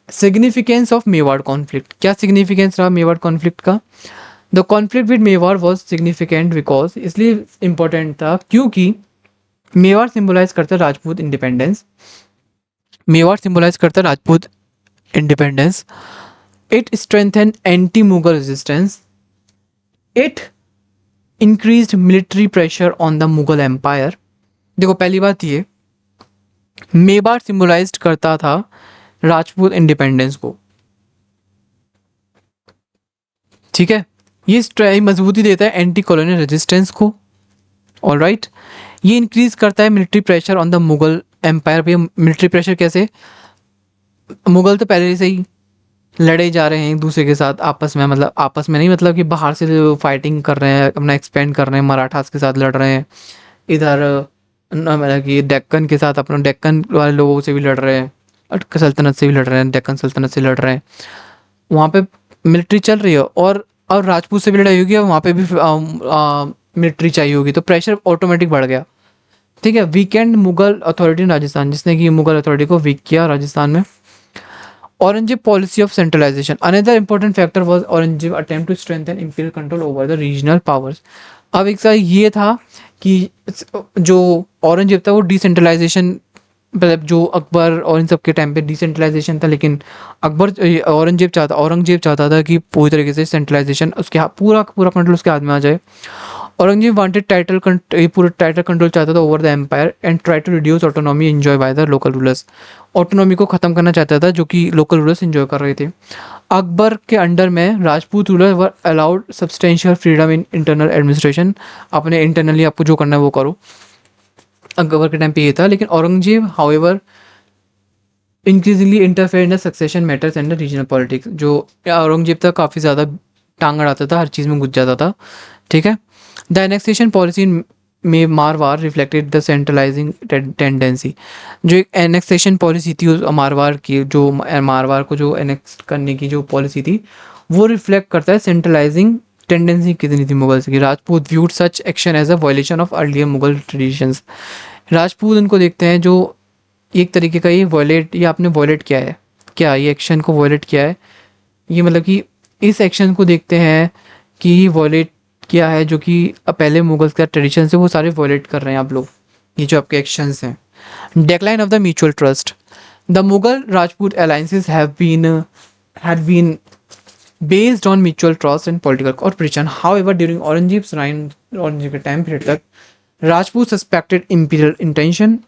Significance of Mewar conflict, क्या सिग्निफिकेंस रहा मेवाड़ कॉन्फ्लिक्ट का। The conflict with Mewar was significant because, इसलिए इंपॉर्टेंट था क्योंकि मेवाड़ सिंबलाइज करता है राजपूत इंडिपेंडेंस, मेवाड़ सिंबलाइज करता है Rajput independence. It strengthen anti Mughal resistance, it increased military pressure on the Mughal empire. देखो पहली बात ये, मेवाड़ सिंबलाइज करता था राजपूत इंडिपेंडेंस को, ठीक है, ये मजबूती देता है एंटी कॉलोनियल रेजिस्टेंस को, ऑलराइट। ये इंक्रीज करता है military pressure on the Mughal empire पे। मिलिट्री प्रेशर कैसे, मुगल तो पहले से ही लड़े जा रहे हैं एक दूसरे के साथ आपस में, मतलब आपस में नहीं, मतलब कि बाहर से जो फाइटिंग कर रहे हैं, अपना एक्सपेंड कर रहे हैं, मराठास के साथ लड़ रहे हैं, इधर मतलब कि डेक्कन के साथ, अपना डेक्कन वाले लोगों से भी लड़ रहे हैं, और सल्तनत से भी लड़ रहे हैं, डेक्कन सल्तनत से लड़ रहे हैं, वहाँ पे मिलिट्री चल रही है, और राजपूत से भी लड़ाई होगी, और वहाँ पे भी मिलिट्री चाहिए होगी, तो प्रेशर ऑटोमेटिक बढ़ गया, ठीक है। Weakened Mughal authority in Rajasthan, जिसने कि मुगल अथॉरिटी को वीक किया राजस्थान में। Aurangzeb policy of centralization, another important factor was Aurangzeb attempt to strengthen imperial control over the regional powers. अब एक साथ ये था कि जो औरंगजेब था वो डिसेंट्रलाइजेशन, मतलब जो अकबर और इन सब के टाइम पे डिसेंट्रलाइजेशन था, लेकिन औरंगजेब चाहता था कि पूरी तरीके से सेंट्रलाइजेशन उसके पूरा पूरा कंट्रोल उसके हाथ में आ जाए। औरंगजेब वांटेड पूरा टाइटल कंट्रोल चाहता था over the empire and try to reduce autonomy enjoy by the local rulers. Autonomy को ख़त्म करना चाहता था जो कि लोकल रूलर्स एंजॉय कर रहे थे। अकबर के अंडर में Rajput ruler were allowed substantial freedom in internal administration, अपने इंटरनली आपको जो करना है वो करो। अकबर के टाइम पे ये था, लेकिन Aurangzeb however increasingly interfere in the succession matters and the regional politics. जो औरंगजेब था काफ़ी ज़्यादा टांग अड़ाता था, हर चीज़ में घुस जाता था। ठीक है। द एनेक्सेशन पॉलिसी में Marwar reflected the centralising tendency. जो एक एनेक्सेशन पॉलिसी थी उस मारवाड़ की, जो मारवाड़ को जो एनेक्स करने की जो पॉलिसी थी, वो रिफ्लेक्ट करता है सेंट्रलाइजिंग टेंडेंसी कितनी थी मुगल्स की। Rajput viewed such action as a violation of earlier Mughal traditions. Rajput उनको देखते हैं जो एक तरीके का ये वॉयलेट, ये आपने वॉयलेट किया है, क्या ये एक्शन को वॉयलेट किया है, ये मतलब कि इस एक्शन को देखते हैं कि ये वॉयलेट किया है, जो कि पहले मुगल्स का ट्रेडिशन है वो सारे वॉयलेट कर रहे हैं आप लोग, ये जो आपके एक्शंस हैं। Decline of the mutual trust. The Mughal Rajput alliances had been based on mutual trust and political cooperation. However, during Aurangzeb's reign, Aurangzeb के टाइम पीरियड तक, Rajput suspected imperial intention,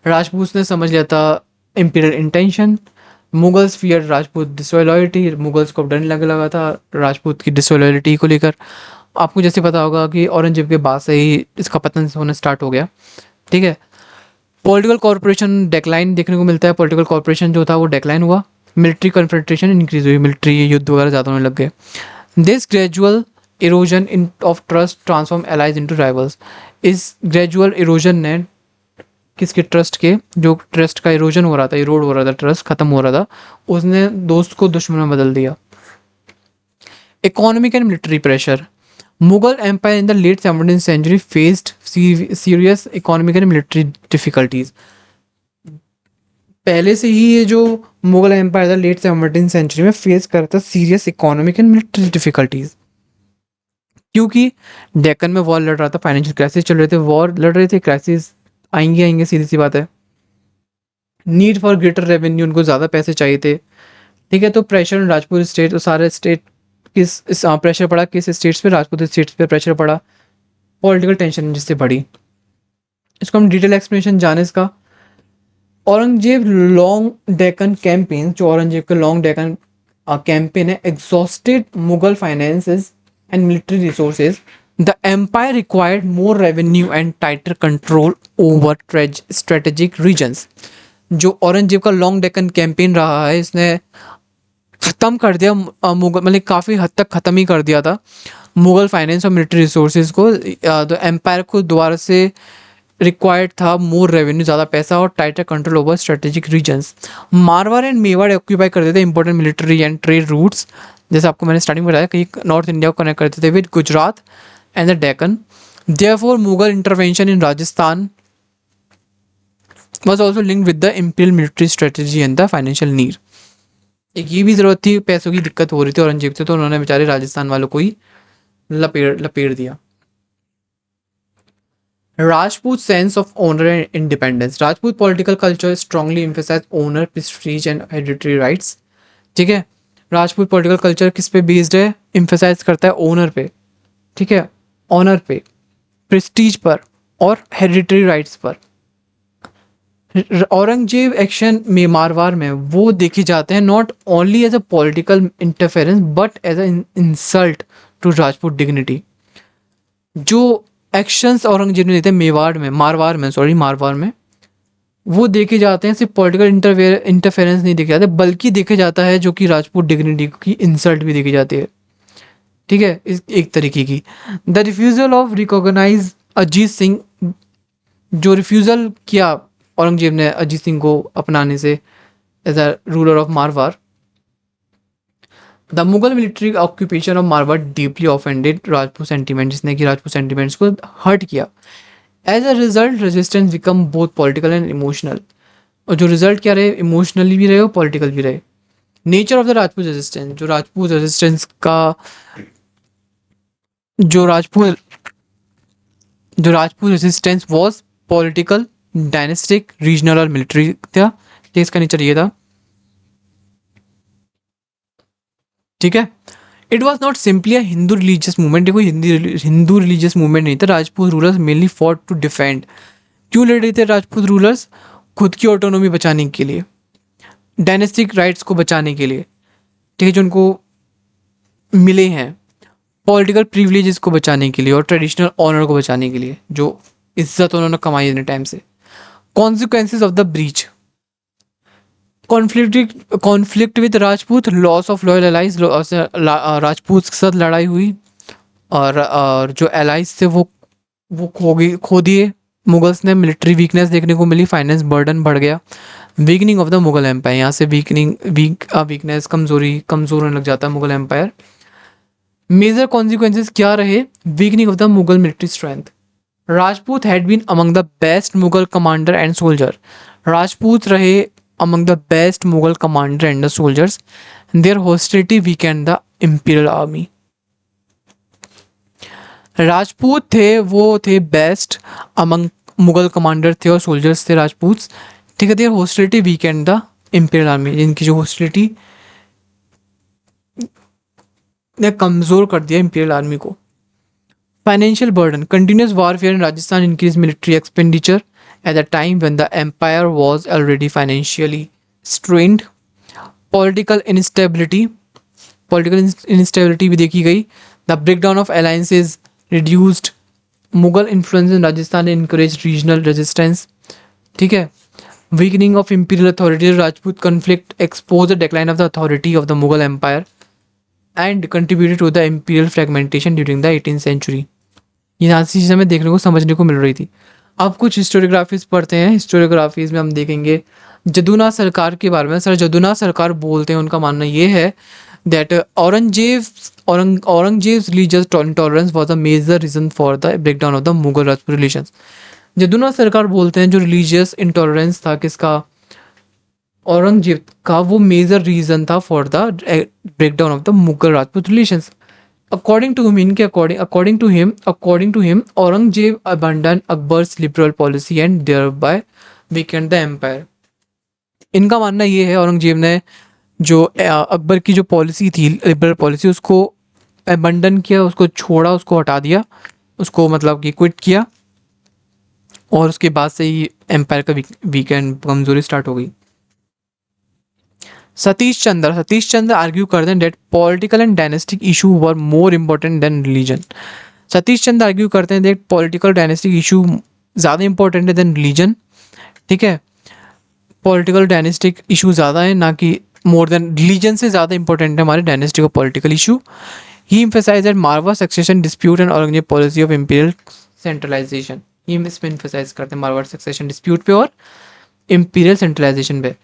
Rajput ने समझ लिया था imperial intention. Mughals fear Rajput disloyalty, Mughals को डर लगने लगा था राजपूत की डिसलॉयल्टी को लेकर। आपको जैसे पता होगा कि औरंगजेब के बाद से ही इसका पतन होना स्टार्ट हो गया। ठीक है। पॉलिटिकल कॉर्पोरेशन डेक्लाइन देखने को मिलता है, पॉलिटिकल कॉर्पोरेशन जो था वो डेक्लाइन हुआ। मिलिट्री कन्फ्रंटेशन इंक्रीज हुई, मिलिट्री युद्ध वगैरह ज़्यादा होने लग गए। This gradual erosion in of trust transform allies into rivals. इस ग्रेजुअल इरोजन ने किसके, ट्रस्ट के, जो ट्रस्ट का इरोजन हो रहा था, इरोड हो रहा था, ट्रस्ट खत्म हो रहा था, उसने दोस्त को दुश्मन में बदल दिया। Economic and military pressure. Mughal empire in the late 17th century faced serious economic and military difficulties. पहले से ही ये जो मुगल एम्पायर था लेट 17th सेंचुरी में फेस कर रहा था serious economic and military difficulties, क्योंकि डेक्कन में वॉर लड़ रहा था, फाइनेंशियल क्राइसिस चल रहे थे, वॉर लड़ रहे थे, क्राइसिस आएंगे, सीधी सी बात है। नीड फॉर ग्रेटर रेवेन्यू, उनको ज़्यादा पैसे चाहिए थे। ठीक है। तो प्रेशर राजपूत स्टेट, तो सारे स्टेट किस प्रेशर पड़ा, किस स्टेट्स पे, राजपूत स्टेट्स पे प्रेशर पड़ा, पॉलिटिकल टेंशन जिससे बढ़ी। इसको हम डिटेल एक्सप्लेनेशन जाने इसका। औरंगजेब लॉन्ग डेक्कन कैंपेन, जो औरंगजेब का लॉन्ग डेक्कन कैंपेन है, exhausted Mughal finances and military resources. The empire required more revenue and tighter control over strategic regions. जो औरंगजेब का लॉन्ग डेक्कन कैंपेन रहा है, इसने ख़त्म कर दिया मुगल, मतलब काफ़ी हद तक ख़त्म ही कर दिया था मुगल फाइनेंस और मिलिट्री रिसोर्सेज को। तो एम्पायर को दोबारा से रिक्वायर्ड था मोर रेवेन्यू, ज़्यादा पैसा और tighter control over strategic regions. Marwar and Mewar occupy करते थे important military and trade routes, जैसे आपको मैंने स्टार्टिंग में बताया, कहीं नॉर्थ इंडिया को कनेक्ट करते थे with Gujarat and the Deccan. Therefore Mughal intervention in Rajasthan was also linked with the imperial military strategy and the financial need। एक ये भी ज़रूरत थी, पैसों की दिक्कत हो रही थी औरंगजेब से, तो उन्होंने बेचारे राजस्थान वालों को ही लपेट दिया। Rajput sense of honor and independence। Rajput political culture strongly emphasize honor, prestige and hereditary rights। ठीक है। राजपूत पॉलिटिकल कल्चर किस पे बेस्ड है, इम्फेसाइज करता है ओनर पे। ठीक है। ऑनर पे, प्रेस्टीज पर और हेरिडिटरी राइट्स पर। औरंगजेब एक्शन में मारवाड़ में वो देखे जाते हैं not only as a political interference but as a insult to Rajput dignity. जो एक्शंस औरंगजेब ने देते हैं मारवाड़ में वो देखे जाते हैं, सिर्फ पॉलिटिकल इंटरफेरेंस नहीं देखे जाते, बल्कि देखे जाता है जो कि राजपूत डिग्निटी की इंसल्ट भी देखी जाती है। ठीक है। इस एक तरीके की the refusal of recognize Ajit Singh, जो रिफ्यूज़ल किया औरंगजेब ने अजीत सिंह को अपनाने से as a ruler of Marwar. The Mughal military occupation of Marwar deeply offended Rajput sentiment, जिसने कि राजपूत सेंटीमेंट्स को हर्ट किया। As a result resistance become both political and emotional. और जो रिजल्ट क्या रहे, इमोशनली भी रहे और पॉलिटिकल भी रहे। Nature of the Rajput resistance, जो Rajput resistance was political, dynastic, regional और मिलिट्री था। तो इसका नेचर ये था। ठीक है। It was not simply a Hindu religious movement. देखो हिंदू रिलीजियस मूवमेंट नहीं था। Rajput rulers mainly fought to defend. क्यों लड़ रहे थे राजपूत रूलर्स? खुद की ऑटोनॉमी बचाने के लिए, डायनेस्टिक राइट्स को बचाने के लिए, ठीक है, जो उनको मिले हैं, पॉलिटिकल प्रिविलेजेस को बचाने के लिए और ट्रेडिशनल ऑनर को बचाने के लिए, जो इज्जत उन्होंने कमाई इतने टाइम से। Consequences of the breach. Conflict with Rajput, loss of loyal allies, Rajput के साथ लड़ाई हुई और जो एलाइज थे वो खो दिए मुगल्स ने। मिलिट्री वीकनेस देखने को मिली, फाइनेंस बर्डन बढ़ गया। Weakening of the Mughal empire, यहाँ से वीकनेस, कमज़ोर होने लग जाता है मुगल एम्पायर। मेजर कॉन्सिक्वेंसेस क्या रहे weakening of the Mughal military strength? Rajput had been among the best Mughal commander and soldier, Rajput रहे among the best Mughal commander and the soldiers. Their hostility weakened the imperial army, Rajput थे वो थे बेस्ट अमंग मुगल कमांडर थे और soldiers थे राजपूत, ठीक है। Their hostility weakened the imperial army, इनकी जो हॉस्टिलिटी ने कमज़ोर कर दिया इंपीरियल आर्मी को। Financial burden, continuous warfare in Rajasthan increase military expenditure at the time when the empire was already financially strained. Political instability भी देखी गई। The breakdown of alliances reduced Mughal influence in Rajasthan encourage regional resistance, ठीक है। Weakening of imperial authority, Rajput conflict expose the decline of the authority of the Mughal empire and contributed to the imperial fragmentation during the 18th century. ये नासी चीज़ हमें देखने को समझने को मिल रही थी। अब कुछ हिस्टोरियोग्राफीज पढ़ते हैं। हिस्टोरियोग्राफीज में हम देखेंगे जदुनाथ सरकार के बारे में। सर जदुनाथ सरकार बोलते हैं, उनका मानना ये है that Aurangzeb religious intolerance was a major reason for the breakdown of the Mughal Rajput relations. Jadunath Sarkar बोलते हैं जो रिलीजियस इंटॉलरेंस था किसका, औरंगजेब का, वो मेजर रीजन था for the breakdown of the Mughal Rajput relations. According to him Aurangzeb abandon Akbar's liberal policy and thereby weakened the empire. इनका मानना ये है औरंगजेब ने जो अकबर की जो पॉलिसी थी लिबरल पॉलिसी, उसको अबंडन किया, उसको छोड़ा, उसको हटा दिया, उसको मतलब कि क्विट किया, और उसके बाद से ही एम्पायर का वीकेंड कमजोरी स्टार्ट हो गई। सतीश चंद्र आर्ग्यू करते हैं that political and dynastic issue were more important than religion. Satish Chandra argue करते हैं डेट पॉलिटिकल डायनेस्टिक इशू ज़्यादा इंपॉर्टेंट है देन रिलीजन, ठीक है। पॉलिटिकल डायनेस्टिक इशू ज़्यादा है, ना कि मोर देन रिलीजन से ज़्यादा इंपॉर्टेंट है हमारे डायनेस्टिक और political issue. He emphasize that Marwar succession dispute and Aurangzeb policy of imperial centralization. ये इसमें एम्फेसाइज करते हैं मारवाड़ सक्सेशन डिस्प्यूट पे और इंपीरियल सेंट्रलाइजेशन पे।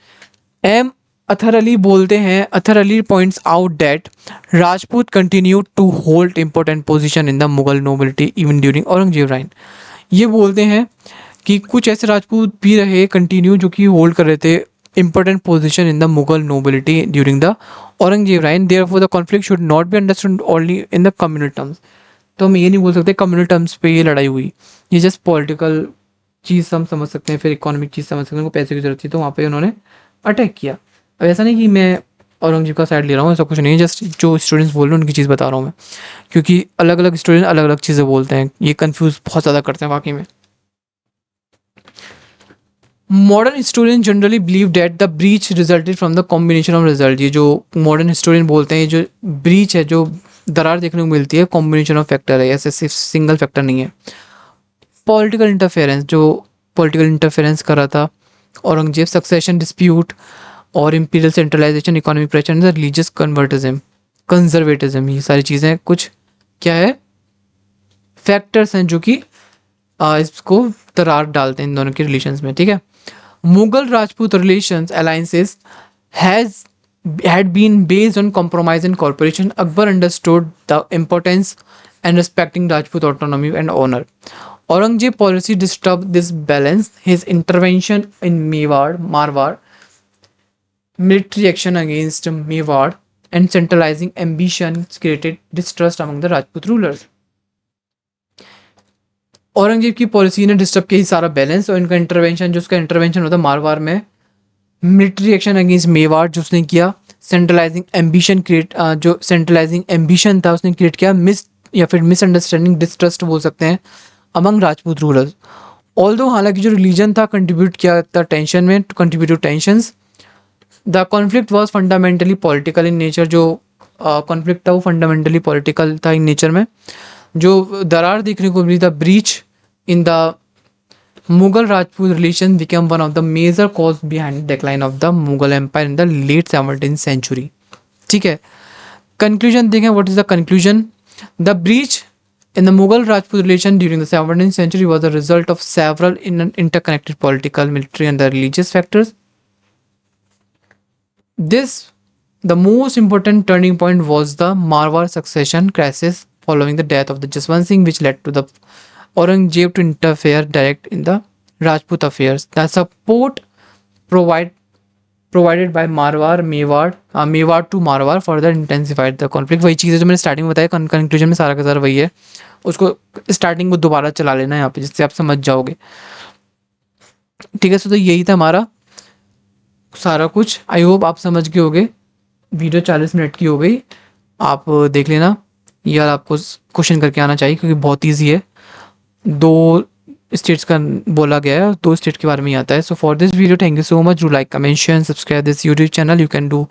एम अथर अली बोलते हैं, Athar Ali points out that Rajput continue to hold important position in the Mughal nobility even during Aurangzeb reign. ये बोलते हैं कि कुछ ऐसे राजपूत भी रहे कंटिन्यू जो कि होल्ड कर रहे थे important position in the Mughal nobility during the Aurangzeb reign. Therefore the conflict should not be understood only in the communal terms. तो हम ये नहीं बोल सकते कम्युनल टर्म्स पे ये लड़ाई हुई, ये जस्ट पॉलिटिकल चीज़ हम समझ सकते हैं, फिर इकोनॉमिक चीज़ समझ सकते हैं। उनको पैसे की जरूरत थी तो वहाँ पे उन्होंने अटैक किया। अब ऐसा नहीं कि मैं औरंगजेब का साइड ले रहा हूँ, ऐसा कुछ नहीं है, जस्ट जो स्टूडेंट्स बोल रहे हैं उनकी चीज़ बता रहा हूँ मैं, क्योंकि अलग अलग स्टूडेंट अलग अलग चीज़ें बोलते हैं, ये कंफ्यूज बहुत ज़्यादा करते हैं वाकई में। Modern historian generally believe that the breach resulted from the combination of result. ये जो मॉडर्न हिस्टोरियन बोलते हैं, ये जो ब्रीच है, जो दरार देखने को मिलती है, कॉम्बिनेशन ऑफ फैक्टर है, ऐसे सिर्फ सिंगल फैक्टर नहीं है। पॉलिटिकल इंटरफेरेंस, जो पॉलिटिकल इंटरफेरेंस कर रहा था औरंगजेब, सक्सेशन डिस्प्यूट और imperial centralization, economic pressure, religious conservatism, ये सारी चीज़ें कुछ क्या है फैक्टर्स हैं जो कि इसको दरार डालते हैं इन दोनों के रिलेशंस में, ठीक है। Mughal Rajput relations alliances had been based on compromise and cooperation. Akbar understood the importance and respecting Rajput autonomy and honor. Aurangzeb policy disturbed this balance. His intervention in Marwar, military action against Mewar, and centralizing ambitions created distrust among the Rajput rulers. Aurangzeb की policy ने disturb किया सारा balance, और इनका intervention, जो उसका intervention होता है मारवाड़ में, मिलिट्री एक्शन अगेंस्ट मेवाड़ जो उसने किया, सेंट्रलाइजिंग एम्बिशन था उसने क्रिएट किया, मिसअंडरस्टैंडिंग, डिस्ट्रस्ट बोल सकते हैं अमंग राजपूत रूलर्स। ऑल्दो हालांकि जो रिलीजन था कंट्रीब्यूट किया था टेंशन में, to contribute to tensions. The conflict was fundamentally political in nature. जो कॉन्फ्लिक्ट था वो फंडामेंटली पॉलिटिकल था इन नेचर में। जो दरार देखने को मिली, the breach in the Mughal Rajput relations became one of the major cause behind the decline of the Mughal Empire in the late 17th century. ठीक है, conclusion देखें. What is the conclusion? The breach in the Mughal Rajput relation during the 17th century was a result of several interconnected political, military, and the religious factors. The most important turning point was the Marwar succession crisis following the death of the Jaswant Singh, which led to the Aurangzeb to interfere direct in the Rajput affairs. The support provided by Mewar to Marwar further intensified the conflict. वही चीज़ है जो मैंने starting में बताया, conclusion में सारा का सारा वही है. उसको स्टार्टिंग को दोबारा चला लेना यहाँ पे, जिससे आप समझ जाओगे. ठीक है, तो यही था हमारा सारा कुछ. आई होप आप समझ गए होगे. वीडियो 40 मिनट की हो गई, आप देख लेना. यार आपको क्वेश्चन करके आना चाहिए क्योंकि बहुत ईजी है. 2 स्टेट्स का बोला गया है, 2 स्टेट के बारे में ही आता है. So for this video thank you so much. Do like, comment, share, subscribe this YouTube channel. You can do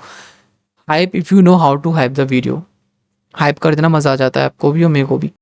hype if you know how to hype the video. Hype कर देना, मज़ा आ जाता है आपको भी और मेरे को भी.